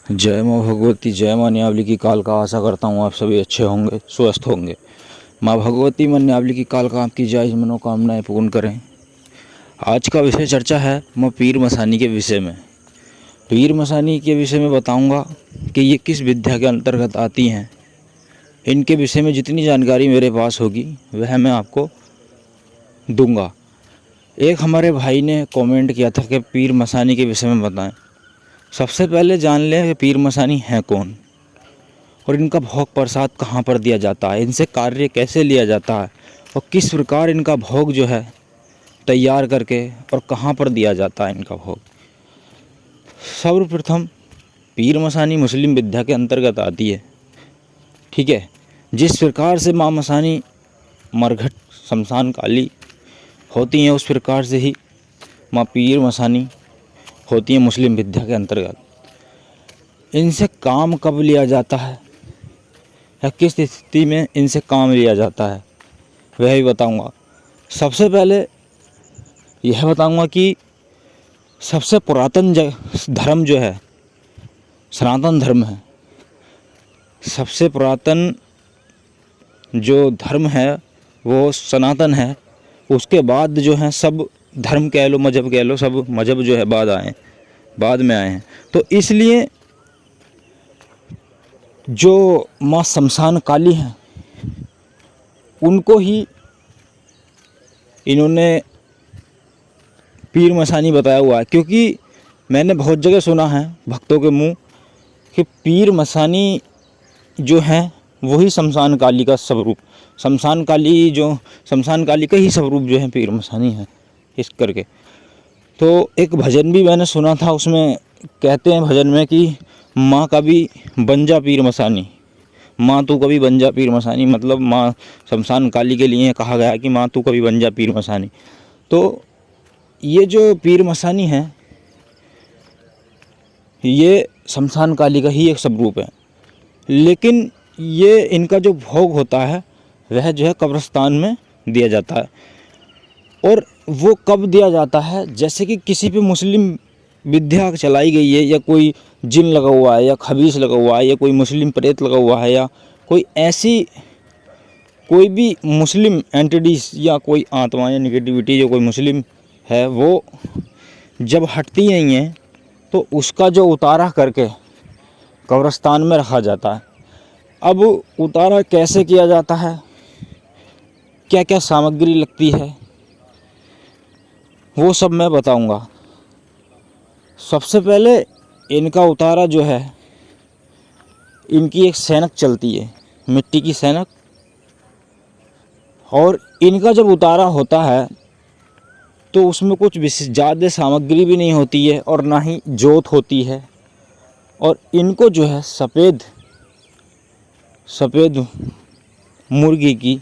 जय माँ भगवती, जय माँ न्यावली की कालका। आशा करता हूँ आप सभी अच्छे होंगे, स्वस्थ होंगे। माँ भगवती मन न्यावली की कालका आपकी जायज़ मनोकामनाएं पूर्ण करें। आज का विषय चर्चा है माँ पीर मसानी के विषय में। पीर मसानी के विषय में बताऊंगा कि ये किस विद्या के अंतर्गत आती हैं। इनके विषय में जितनी जानकारी मेरे पास होगी वह मैं आपको दूंगा। एक हमारे भाई ने कमेंट किया था कि पीर मसानी के विषय में बताएं। सबसे पहले जान लें कि पीर मसानी हैं कौन और इनका भोग प्रसाद कहाँ पर दिया जाता है, इनसे कार्य कैसे लिया जाता है और किस प्रकार इनका भोग जो है तैयार करके और कहाँ पर दिया जाता है इनका भोग। सर्वप्रथम पीर मसानी मुस्लिम विद्या के अंतर्गत आती है, ठीक है। जिस प्रकार से माँ मसानी मरघट शमशान काली होती हैं उस प्रकार से ही माँ पीर मसानी होती है मुस्लिम विद्या के अंतर्गत। इनसे काम कब लिया जाता है या किस स्थिति में इनसे काम लिया जाता है वह भी बताऊंगा। सबसे पहले यह बताऊंगा कि सबसे पुरातन धर्म जो है सनातन धर्म है। सबसे पुरातन जो धर्म है वो सनातन है। उसके बाद जो है सब धर्म कह लो, मजहब कह लो, सब मजहब जो है बाद में आए हैं। तो इसलिए जो माँ शमशान काली हैं उनको ही इन्होंने पीर मसानी बताया हुआ है, क्योंकि मैंने बहुत जगह सुना है भक्तों के मुंह कि पीर मसानी जो है वही शमशान काली का स्वरूप, शमशान काली का ही स्वरूप जो है पीर मसानी है इस करके। तो एक भजन भी मैंने सुना था, उसमें कहते हैं भजन में कि माँ कभी बन जा पीर मसानी, माँ तू कभी बन जा पीर मसानी। मतलब माँ शमशान काली के लिए कहा गया कि माँ तू कभी बन जा पीर मसानी। तो ये जो पीर मसानी है ये शमशान काली का ही एक स्वरूप है, लेकिन ये इनका जो भोग होता है वह जो है कब्रिस्तान में दिया जाता है। और वो कब दिया जाता है, जैसे कि किसी पे मुस्लिम विद्या चलाई गई है या कोई जिन लगा हुआ है या खबीस लगा हुआ है या कोई मुस्लिम प्रेत लगा हुआ है या कोई ऐसी कोई भी मुस्लिम एंटिटीज या कोई आत्मा या निगेटिविटी जो कोई मुस्लिम है वो जब हटती नहीं है तो उसका जो उतारा करके कब्रिस्तान में रखा जाता है। अब उतारा कैसे किया जाता है, क्या क्या सामग्री लगती है, वो सब मैं बताऊंगा। सबसे पहले इनका उतारा जो है, इनकी एक सैनक चलती है, मिट्टी की सैनक, और इनका जब उतारा होता है तो उसमें कुछ ज़्यादा सामग्री भी नहीं होती है और ना ही जोत होती है। और इनको जो है सफ़ेद मुर्गी की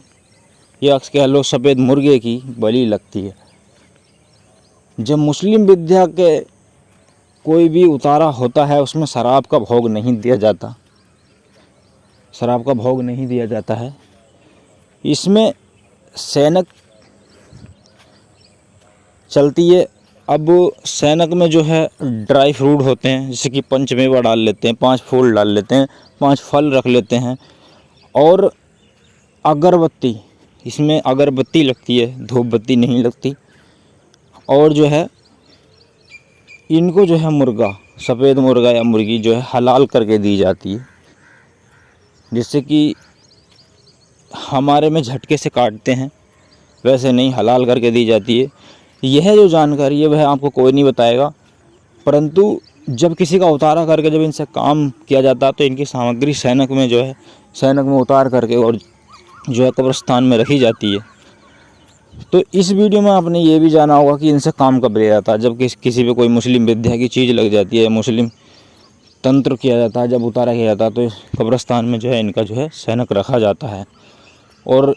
या कह लो सफ़ेद मुर्गे की बलि लगती है। जब मुस्लिम विद्या के कोई भी उतारा होता है उसमें शराब का भोग नहीं दिया जाता, शराब का भोग नहीं दिया जाता है। इसमें सैनक चलती है। अब सैनक में जो है ड्राई फ्रूट होते हैं, जैसे कि पंचमेवा डाल लेते हैं, 5 फूल डाल लेते हैं, 5 फल रख लेते हैं, और अगरबत्ती, इसमें अगरबत्ती लगती है, धूप बत्ती नहीं लगती। और जो है इनको जो है मुर्गा, सफ़ेद मुर्गा या मुर्गी जो है हलाल करके दी जाती है, जिससे कि हमारे में झटके से काटते हैं वैसे नहीं, हलाल करके दी जाती है। यह जो जानकारी है वह आपको कोई नहीं बताएगा, परंतु जब किसी का उतारा करके जब इनसे काम किया जाता है तो इनकी सामग्री सैनक में जो है, सैनक में उतार करके और जो है कब्रिस्तान में रखी जाती है। तो इस वीडियो में आपने ये भी जाना होगा कि इनसे काम कब लिया जाता है, जब किसी पे कोई मुस्लिम विद्या की चीज़ लग जाती है, मुस्लिम तंत्र किया जाता है, जब उतारा किया जाता है तो कब्रिस्तान में जो है इनका जो है सैनक रखा जाता है। और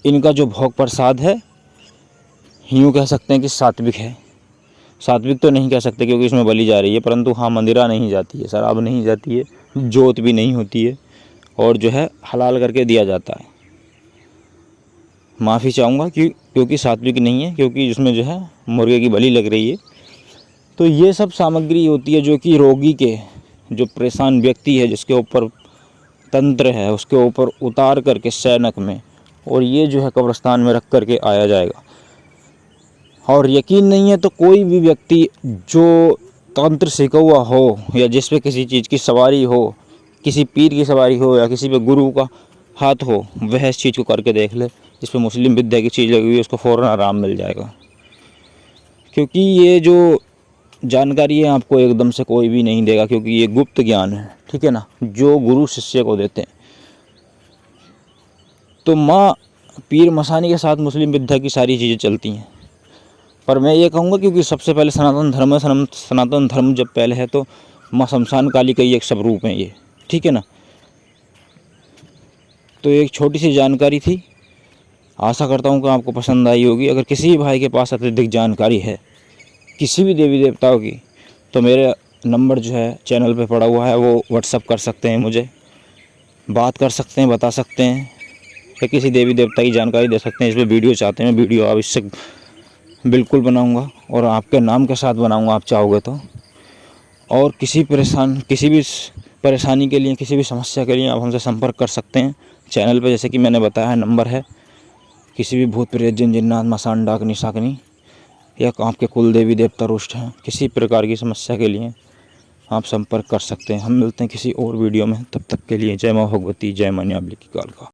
इनका जो भोग प्रसाद है यूँ कह सकते हैं कि सात्विक है। सात्विक तो नहीं कह सकते क्योंकि इसमें बलि जा रही है, परंतु हाँ मंदिरा नहीं जाती है, शराब नहीं जाती है, जोत भी नहीं होती है, और जो है हलाल करके दिया जाता है। माफ़ी चाहूँगा क्योंकि सात्विक नहीं है, क्योंकि इसमें जो है मुर्गे की बलि लग रही है। तो ये सब सामग्री होती है जो कि रोगी के जो परेशान व्यक्ति है, जिसके ऊपर तंत्र है, उसके ऊपर उतार करके सैनक में, और ये जो है कब्रिस्तान में रख करके आया जाएगा। और यकीन नहीं है तो कोई भी व्यक्ति जो तंत्र सीखा हुआ हो, या जिस पे किसी चीज़ की सवारी हो, किसी पीर की सवारी हो, या किसी पे गुरु का हाथ हो, वह इस चीज़ को करके देख ले। जिस पे मुस्लिम विद्या की चीज़ लगी हुई है, उसको फ़ौरन आराम मिल जाएगा। क्योंकि ये जो जानकारी है आपको एकदम से कोई भी नहीं देगा, क्योंकि ये गुप्त ज्ञान है, ठीक है ना, जो गुरु शिष्य को देते हैं। तो माँ पीर मसानी के साथ मुस्लिम विद्या की सारी चीज़ें चलती हैं। पर मैं ये कहूँगा क्योंकि सबसे पहले सनातन धर्म है, सनातन धर्म जब पहले है तो माँ शमशान काली का ही एक स्वरूप है ये, ठीक है ना। तो एक छोटी सी जानकारी थी, आशा करता हूँ कि आपको पसंद आई होगी। अगर किसी भी भाई के पास अत्यधिक जानकारी है किसी भी देवी देवताओं की, तो मेरा नंबर जो है चैनल पे पड़ा हुआ है, वो व्हाट्सअप कर सकते हैं, मुझे बात कर सकते हैं, बता सकते हैं, या किसी देवी देवता की जानकारी दे सकते हैं। इस पर वीडियो चाहते हैं, वीडियो आप इससे बिल्कुल बनाऊंगा, और आपके नाम के साथ बनाऊंगा आप चाहोगे तो। और किसी भी परेशानी के लिए, किसी भी समस्या के लिए आप हमसे संपर्क कर सकते हैं चैनल पे। जैसे कि मैंने बताया है, नंबर है। किसी भी भूत प्रेत जिन जिन्नात मसान डाकनी शाकनी, या आपके कुल देवी देवता रुष्ट हैं, किसी प्रकार की समस्या के लिए आप संपर्क कर सकते हैं। हम मिलते हैं किसी और वीडियो में, तब तक के लिए जय माँ भगवती, जय माँ न्यावली की काल का।